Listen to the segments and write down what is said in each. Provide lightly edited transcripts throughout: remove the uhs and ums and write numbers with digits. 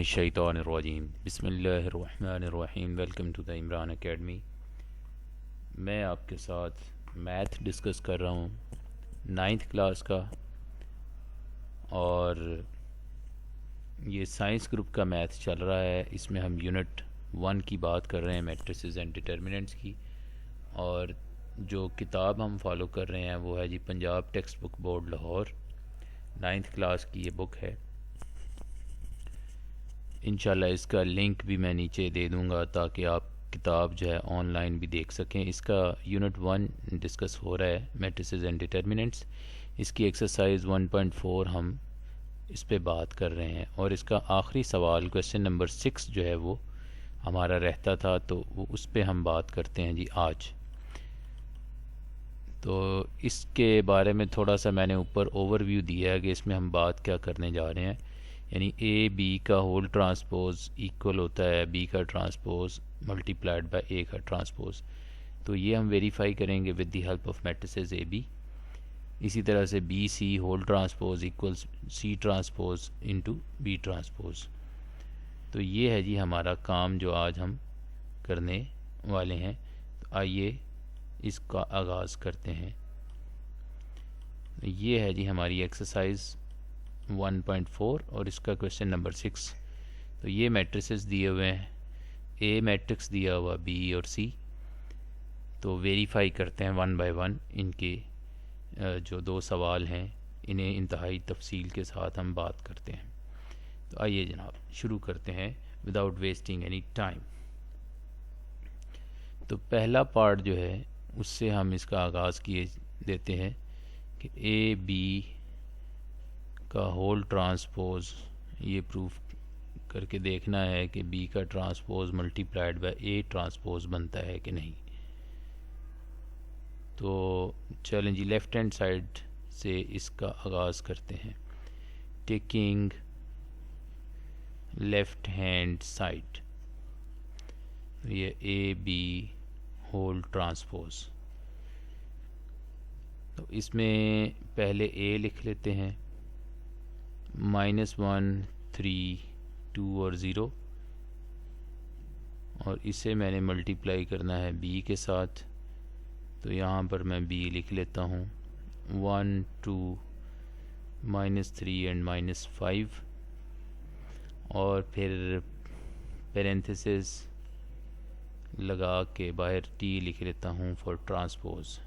मिनश्शैतानिर्रजीम बिस्मिल्लाहिर्रहमानिर्रहीम। Welcome to the Imran academy. मैं आपके साथ मैथ डिस्कस कर रहा हूँ 9th क्लास का, और ये साइंस ग्रुप का मैथ चल रहा है। इसमें हम यूनिट 1 की बात कर रहे हैं, मैट्रिसेस एंड डिटर्मिनेंट्स की। और जो किताब हम फॉलो कर रहे हैं वो है जी Punjab text book board Lahore, 9th class की ये बुक है। इंशाल्लाह इसका लिंक भी मैं नीचे दे दूंगा ताकि आप किताब जो है ऑनलाइन भी देख सकें। इसका यूनिट 1 डिस्कस हो रहा है, मैट्रिसेस एंड डिटर्मिनेंट्स। इसकी एक्सरसाइज 1.4 हम इस पे बात कर रहे हैं, और इसका आखिरी सवाल क्वेश्चन नंबर 6 जो है वो हमारा रहता था, तो वो उस पे हम बात करते हैं जी आज। तो इसके बारे में थोड़ा सा मैंने ऊपर ओवरव्यू दिया है कि इसमें हम बात क्या करने जा रहे हैं। यानी ए बी का होल ट्रांसपोज इक्वल होता है बी का ट्रांसपोज मल्टीप्लाइड बाय ए का ट्रांसपोज। तो ये हम वेरीफाई करेंगे with the help of matrices A B. इसी तरह से B C whole transpose equals C transpose into B transpose. तो ये है जी हमारा काम जो आज हम करने वाले हैं। तो आइए इसका आगाज़ करते हैं। ये है जी हमारी एक्सरसाइज 1.4 और इसका क्वेश्चन नंबर 6। तो ये मैट्रिसेस दिए हुए हैं, ए मैट्रिक्स दिया हुआ बी और सी। तो वेरीफाई करते हैं 1 बाय 1 इनके जो दो सवाल हैं, इन्हें इंतहाई तफसील के साथ हम बात करते हैं। तो आइए जनाब शुरू करते हैं विदाउट वेस्टिंग एनी टाइम। तो पहला पार्ट जो है उससे हम इसका आगाज़ किए देते हैं कि ए बी का होल ट्रांसपोज ये प्रूफ करके देखना है कि बी का transpose multiplied by A transpose बनता है कि नहीं। तो चलें जी लेफ़्ट हैंड साइड से इसका आगाज़ करते हैं। टेकिंग लेफ़्ट हैंड साइड, ये ए बी होल ट्रांसपोज। तो इसमें पहले ए लिख लेते हैं, -1 3 2 और 0, और इसे मैंने मल्टीप्लाई करना है बी के साथ। तो यहाँ पर मैं बी लिख लेता हूँ 1 2 -3 एंड -5, और फिर पेरेंथेसिस लगा के बाहर टी लिख लेता हूँ फॉर ट्रांसपोज।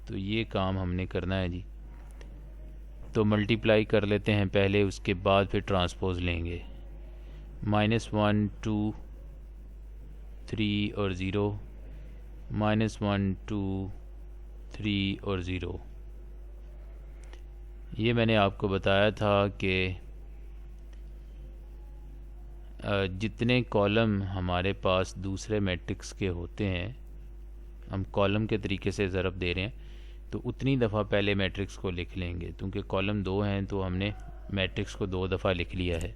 तो ये काम हमने करना है जी। तो मल्टीप्लाई कर लेते हैं पहले, उसके बाद फिर ट्रांसपोज लेंगे। -1 2 3 और 0, -1 2 3 और 0। ये मैंने आपको बताया था कि जितने कॉलम हमारे पास दूसरे मैट्रिक्स के होते हैं, हम कॉलम के तरीके से ज़रब दे रहे हैं, तो उतनी दफ़ा पहले मैट्रिक्स को लिख लेंगे। क्योंकि कॉलम 2 हैं तो हमने मैट्रिक्स को 2 दफ़ा लिख लिया है।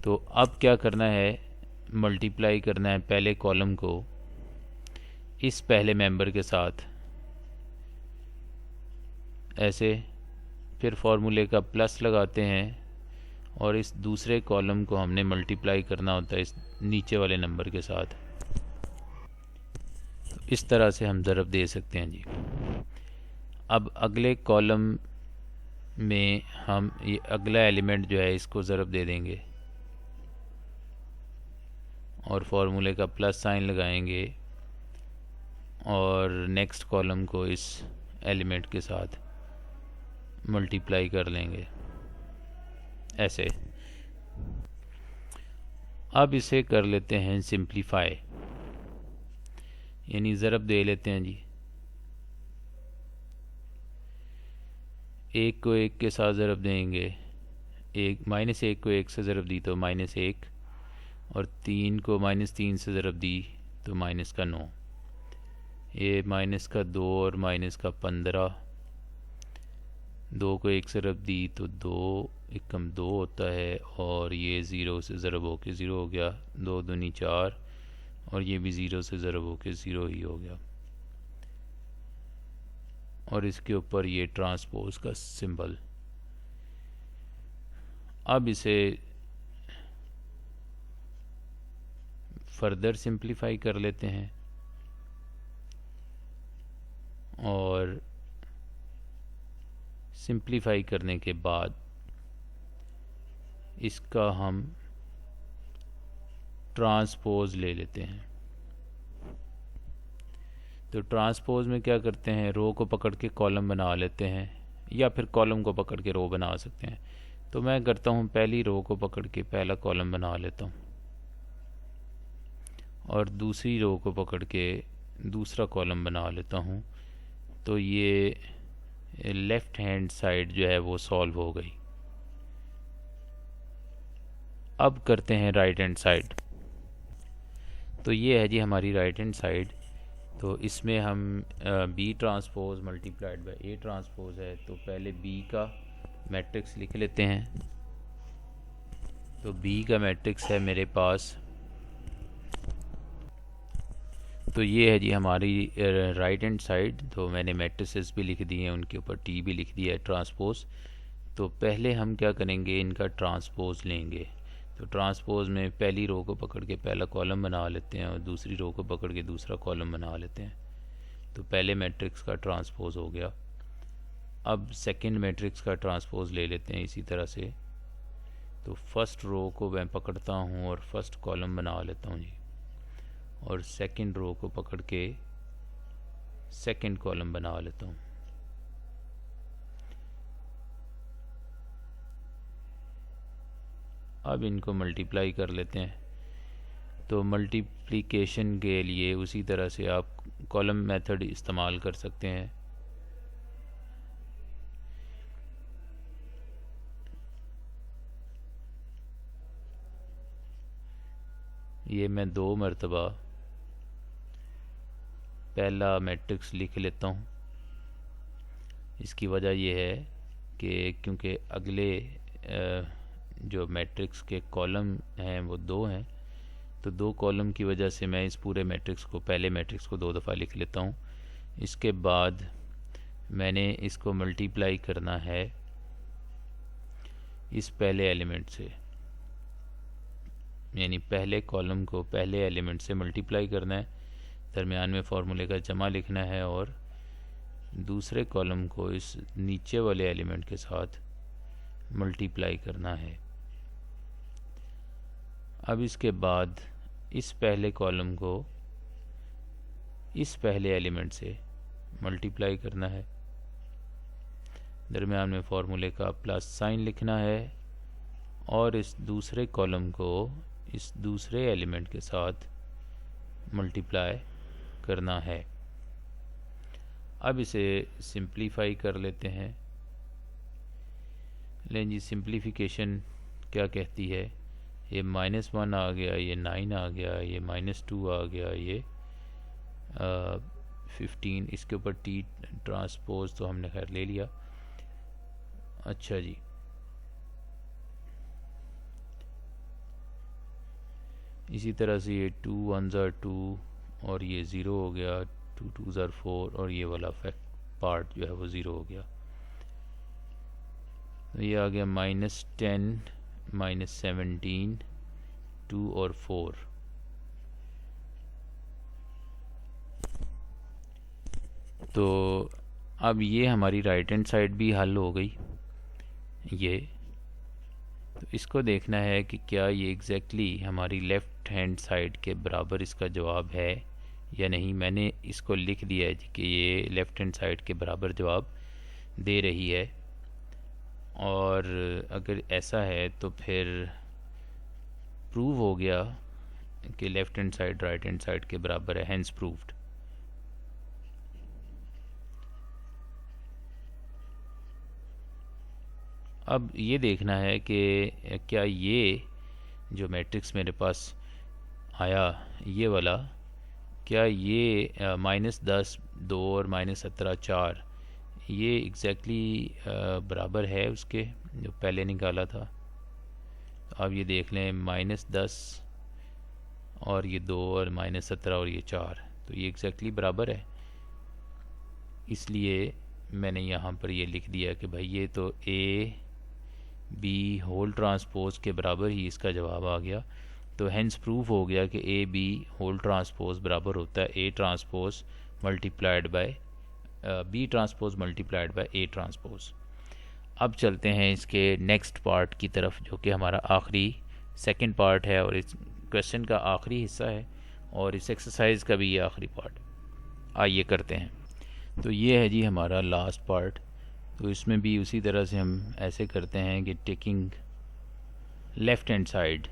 तो अब क्या करना है, मल्टीप्लाई करना है पहले कॉलम को इस पहले मेंबर के साथ ऐसे, फिर फार्मूले का प्लस लगाते हैं, और इस दूसरे कॉलम को हमने मल्टीप्लाई करना होता है इस नीचे वाले नंबर के साथ। तो इस तरह से हम ज़रब दे सकते हैं जी। अब अगले कॉलम में हम ये अगला एलिमेंट जो है इसको ज़रब दे देंगे, और फार्मूले का प्लस साइन लगाएंगे, और नेक्स्ट कॉलम को इस एलिमेंट के साथ मल्टीप्लाई कर लेंगे ऐसे। अब इसे कर लेते हैं सिंप्लीफाई, यानी ज़रब दे लेते हैं जी। एक को एक के साथ ज़रब देंगे, -1 को 1 से ज़रब दी तो -1, और 3 को -3 से ज़रब दी तो -9। ये -2 और -15, 2 को 1 से ज़रब दी तो 2 एकम 2 होता है, और ये 0 से ज़रब होके 0 हो गया, 2 दूनी 4, और ये भी 0 से ज़रब होके 0 ही हो गया। और इसके ऊपर ये ट्रांसपोज का सिंबल। अब इसे फर्दर सिंप्लीफाई कर लेते हैं और सिंप्लीफाई करने के बाद इसका हम ट्रांसपोज ले लेते हैं। तो ट्रांसपोज में क्या करते हैं, रो को पकड़ के कॉलम बना लेते हैं या फिर कॉलम को पकड़ के रो बना सकते हैं। तो मैं करता हूँ पहली रो को पकड़ के पहला कॉलम बना लेता हूँ और दूसरी रो को पकड़ के दूसरा कॉलम बना लेता हूँ। तो ये लेफ़्ट हैंड साइड जो है वो सॉल्व हो गई। अब करते हैं राइट हैंड साइड। तो ये है जी हमारी राइट हैंड साइड। तो इसमें हम B transpose multiplied by A transpose है, तो पहले बी का मैट्रिक्स लिख लेते हैं। तो बी का मैट्रिक्स है मेरे पास, तो ये है जी हमारी राइट हैंड साइड। तो मैंने मैट्रिसेस भी लिख दिए हैं, उनके ऊपर टी भी लिख दिया है ट्रांसपोज। तो पहले हम क्या करेंगे, इनका ट्रांसपोज लेंगे। तो ट्रांसपोज में पहली रो को पकड़ के पहला कॉलम बना लेते हैं और दूसरी रो को पकड़ के दूसरा कॉलम बना लेते हैं। तो पहले मैट्रिक्स का ट्रांसपोज हो गया। अब सेकंड मैट्रिक्स का ट्रांसपोज ले लेते हैं इसी तरह से। तो फर्स्ट रो को मैं पकड़ता हूँ और फर्स्ट कॉलम बना लेता हूँ जी, और सेकंड रो को पकड़ के सेकंड कॉलम बना लेता हूँ। अब इनको मल्टीप्लाई कर लेते हैं। तो मल्टीप्लिकेशन के लिए उसी तरह से आप कॉलम मेथड इस्तेमाल कर सकते हैं। ये मैं 2 मरतबा पहला मैट्रिक्स लिख लेता हूँ। इसकी वजह यह है कि क्योंकि अगले जो मैट्रिक्स के कॉलम हैं वो 2 हैं, तो 2 कॉलम की वजह से मैं इस पूरे मैट्रिक्स को, पहले मैट्रिक्स को 2 दफ़ा लिख लेता हूँ। इसके बाद मैंने इसको मल्टीप्लाई करना है इस पहले एलिमेंट से, यानी पहले कॉलम को पहले एलिमेंट से मल्टीप्लाई करना है, दरमियान में फार्मूले का जमा लिखना है और दूसरे कॉलम को इस नीचे वाले एलिमेंट के साथ मल्टीप्लाई करना है। अब इसके बाद इस पहले कॉलम को इस पहले एलिमेंट से मल्टीप्लाई करना है, दरमियान में फार्मूले का प्लस साइन लिखना है और इस दूसरे कॉलम को इस दूसरे एलिमेंट के साथ मल्टीप्लाई करना है। अब इसे सिंप्लीफाई कर लेते हैं। लेकिन जी सिंप्लीफिकेशन क्या कहती है, ये -1 आ गया, ये 9 आ गया, ये -2 आ गया, ये 15, इसके ऊपर टी ट्रांसपोज तो हमने खैर ले लिया। अच्छा जी, इसी तरह से ये 2 1s are 2 और ये 0 हो गया, 2 2s are 4 और ये वाला पार्ट जो है वो 0 हो गया। तो ये आ गया -10 -17 2 और 4। तो अब ये हमारी राइट हैंड साइड भी हल हो गई। ये तो इसको देखना है कि क्या ये एग्जैक्टली हमारी लेफ़्ट हैंड साइड के बराबर इसका जवाब है या नहीं। मैंने इसको लिख दिया है कि ये लेफ़्ट हैंड साइड के बराबर जवाब दे रही है, और अगर ऐसा है तो फिर प्रूव हो गया कि left hand side right hand side के बराबर है, हेंस प्रूव्ड। अब ये देखना है कि क्या ये जो मैट्रिक्स मेरे पास आया ये वाला, क्या ये -10 2 और -17 4 ये एग्जैक्टली बराबर है उसके जो पहले निकाला था। तो अब ये देख लें -10 और ये 2 और -17 और ये 4, तो ये एग्जैक्टली बराबर है। इसलिए मैंने यहाँ पर ये लिख दिया कि भाई ये तो A बी होल ट्रांसपोज के बराबर ही इसका जवाब आ गया। तो हेंस प्रूफ हो गया कि ए बी होल ट्रांसपोज बराबर होता है A transpose multiplied by B transpose multiplied by A transpose. अब चलते हैं इसके नेक्स्ट पार्ट की तरफ, जो कि हमारा आखिरी सेकंड पार्ट है और इस क्वेश्चन का आखिरी हिस्सा है और इस एक्सरसाइज का भी ये आखिरी पार्ट। आइए करते हैं। तो ये है जी हमारा लास्ट पार्ट। तो इसमें भी उसी तरह से हम ऐसे करते हैं कि टेकिंग लेफ़्ट हैंड साइड,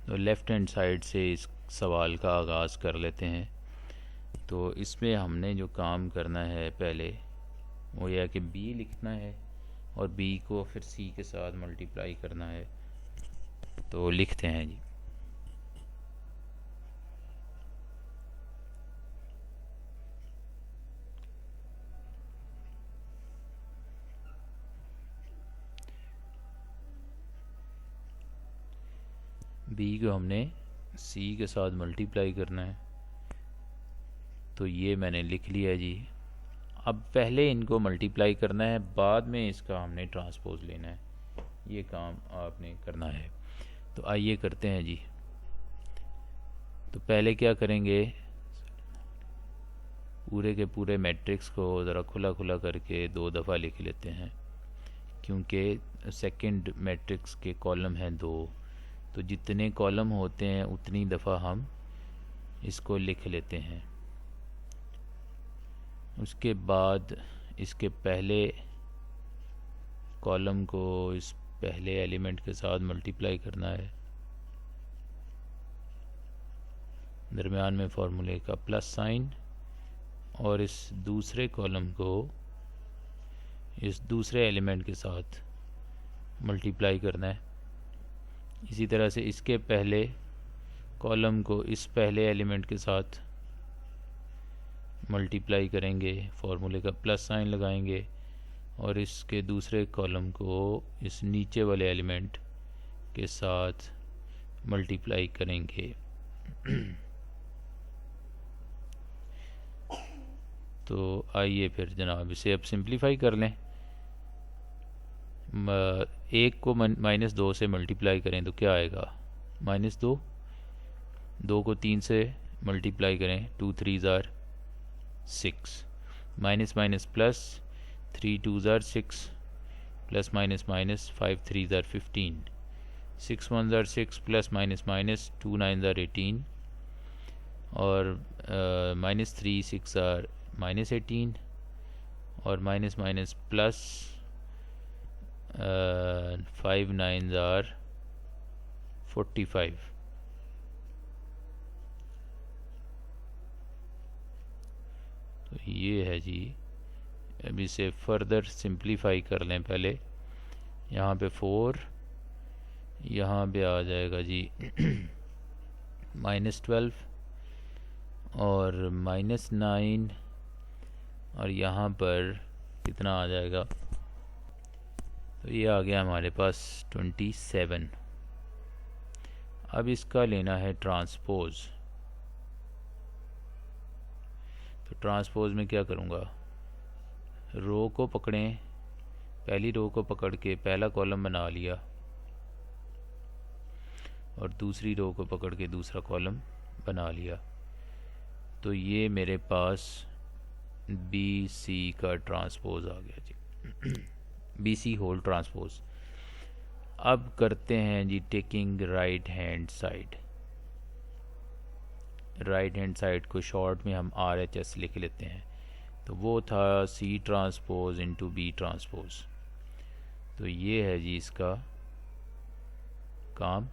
तो लेफ़्ट हैंड साइड से इस सवाल का आगाज़ कर लेते हैं। तो इसमें हमने जो काम करना है पहले वो यह है कि b लिखना है और b को फिर c के साथ मल्टीप्लाई करना है। तो लिखते हैं जी। b को हमने c के साथ मल्टीप्लाई करना है। तो ये मैंने लिख लिया जी। अब पहले इनको मल्टीप्लाई करना है, बाद में इसका हमने ट्रांसपोज लेना है। ये काम आपने करना है। तो आइए करते हैं जी। तो पहले क्या करेंगे, पूरे के पूरे मैट्रिक्स को ज़रा खुला खुला करके 2 दफ़ा लिख लेते हैं, क्योंकि सेकंड मैट्रिक्स के कॉलम हैं 2। तो जितने कॉलम होते हैं उतनी दफ़ा हम इसको लिख लेते हैं। उसके बाद इसके पहले कॉलम को इस पहले एलिमेंट के साथ मल्टीप्लाई करना है, दरमियान में फार्मूले का प्लस साइन, और इस दूसरे कॉलम को इस दूसरे एलिमेंट के साथ मल्टीप्लाई करना है। इसी तरह से इसके पहले कॉलम को इस पहले एलिमेंट के साथ मल्टीप्लाई करेंगे, फार्मूले का प्लस साइन लगाएंगे, और इसके दूसरे कॉलम को इस नीचे वाले एलिमेंट के साथ मल्टीप्लाई करेंगे। तो आइए फिर जनाब इसे अब सिंप्लीफाई कर लें। 1 को -2 से मल्टीप्लाई करें तो क्या आएगा, -2। 2 को 3 से मल्टीप्लाई करें, 2 3 ज़ार 6, माइनस माइनस प्लस, 3 2 ज़ार 6, प्लस माइनस माइनस 5 3 ज़ार 15, 6 1 ज़ार 6, प्लस माइनस माइनस 2 9 ज़ार 18, और -3 6 ज़ार -18, और माइनस माइनस प्लस 5 9 ज़ार 45। तो ये है जी। अब इसे फर्दर सिंप्लीफाई कर लें। पहले यहाँ पे 4, यहाँ पे आ जाएगा जी -12 और -9, और यहाँ पर कितना आ जाएगा, तो ये आ गया हमारे पास 27। अब इसका लेना है ट्रांसपोज। तो ट्रांसपोज में क्या करूँगा, रो को पकड़ें, पहली रो को पकड़ के पहला कॉलम बना लिया, और दूसरी रो को पकड़ के दूसरा कॉलम बना लिया। तो ये मेरे पास बी सी का ट्रांसपोज आ गया जी, बी सी होल ट्रांसपोज। अब करते हैं जी taking right hand side. Right hand side को शॉर्ट में हम RHS लिख लेते हैं। तो वो था C transpose into B transpose. तो ये है जी इसका काम।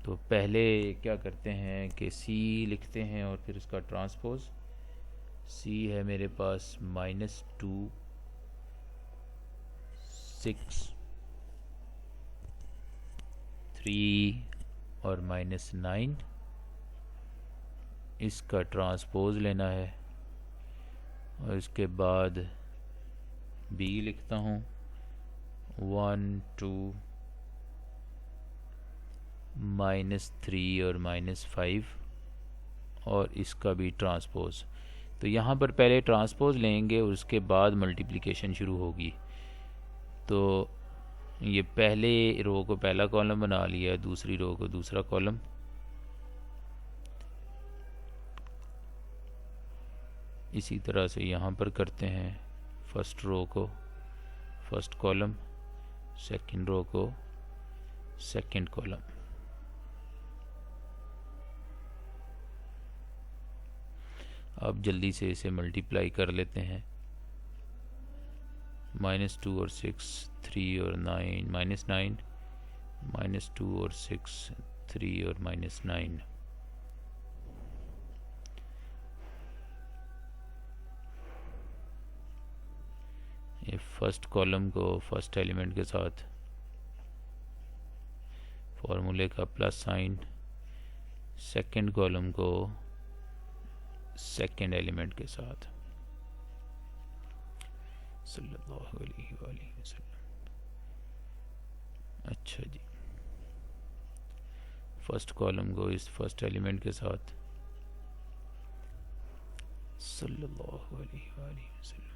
तो पहले क्या करते हैं कि C लिखते हैं और फिर उसका ट्रांसपोज। C है मेरे पास -2 6 3 और -9, इसका ट्रांसपोज लेना है। और इसके बाद B लिखता हूँ 1 2 -3 और -5, और इसका भी ट्रांसपोज। तो यहाँ पर पहले ट्रांसपोज लेंगे और उसके बाद मल्टीप्लिकेशन शुरू होगी। तो ये पहले रो को पहला कॉलम बना लिया, दूसरी रो को दूसरा कॉलम। इसी तरह से यहाँ पर करते हैं, फर्स्ट रो को फर्स्ट कॉलम, सेकंड रो को सेकंड कॉलम। अब जल्दी से इसे मल्टीप्लाई कर लेते हैं। -2 और 6, 3 और 9, -9, -2 और 6, 3 और -9। ये फर्स्ट कॉलम को फर्स्ट एलिमेंट के साथ, फॉर्मूले का प्लस साइन, सेकंड कॉलम को सेकंड एलिमेंट के साथ, सल्लल्लाहु अलैहि वसल्लम। अच्छा जी, फर्स्ट कॉलम को इस फर्स्ट एलिमेंट के साथ, सल्लल्लाहु अलैहि वसल्लम।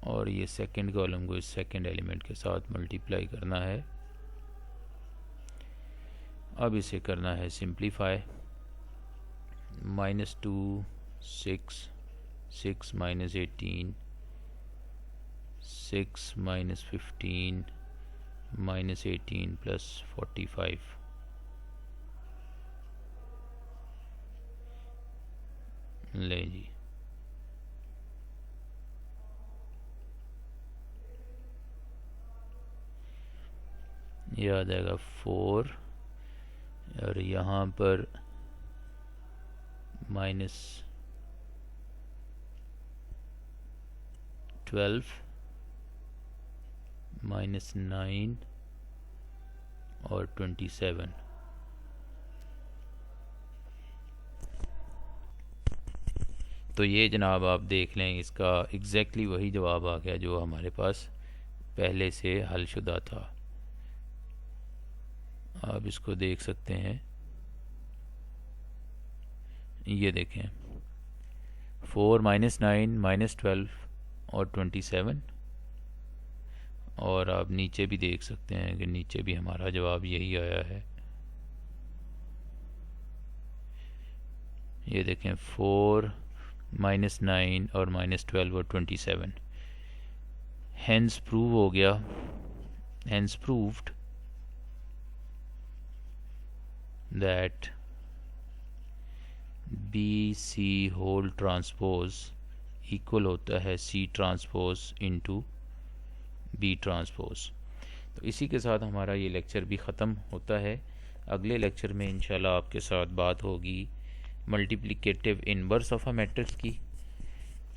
और ये सेकंड कॉलम को इस सेकंड एलिमेंट के साथ मल्टीप्लाई करना है। अब इसे करना है सिंप्लीफाई। -2, 6, 6 - 18, 6 - 15, -18 + 45। ले जी, ये आ जाएगा 4, और यहाँ पर -12, -9 और 27। तो ये जनाब आप देख लें, इसका एग्जैक्टली वही जवाब आ गया जो हमारे पास पहले से हल शुदा था। आप इसको देख सकते हैं, ये देखें 4, -9, -12 और 27। और आप नीचे भी देख सकते हैं कि नीचे भी हमारा जवाब यही आया है। ये देखें 4, -9 और -12 और 27। हेंस प्रूव हो गया, hence proved that BC whole transpose equal होता है C transpose into B transpose. तो इसी के साथ हमारा ये लेक्चर भी ख़त्म होता है। अगले लेक्चर में इंशाल्लाह आपके साथ बात होगी multiplicative inverse of a matrix की।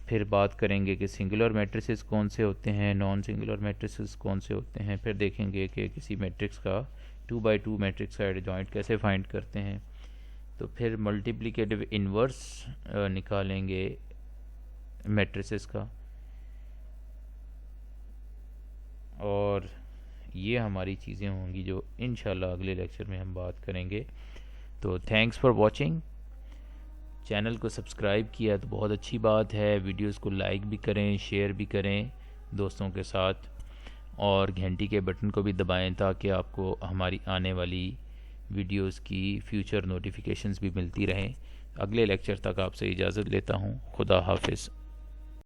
फिर बात करेंगे कि सिंगुलर मैट्रिसेस कौन से होते हैं, नॉन सिंगुलर मैट्रिसेस कौन से होते हैं। फिर देखेंगे कि किसी मैट्रिक्स का 2x2 मैट्रिक्स का एडजॉइंट कैसे फाइंड करते हैं। तो फिर मल्टीप्लिकेटिव इनवर्स निकालेंगे मैट्रिसेस का, और ये हमारी चीज़ें होंगी जो इंशाल्लाह अगले लेक्चर में हम बात करेंगे। तो थैंक्स फॉर वॉचिंग। चैनल को सब्सक्राइब किया तो बहुत अच्छी बात है। वीडियोस को लाइक भी करें, शेयर भी करें दोस्तों के साथ, और घंटी के बटन को भी दबाएं ताकि आपको हमारी आने वाली वीडियोस की फ्यूचर नोटिफिकेशंस भी मिलती रहें। अगले लेक्चर तक आपसे इजाज़त लेता हूँ। खुदा हाफिज़।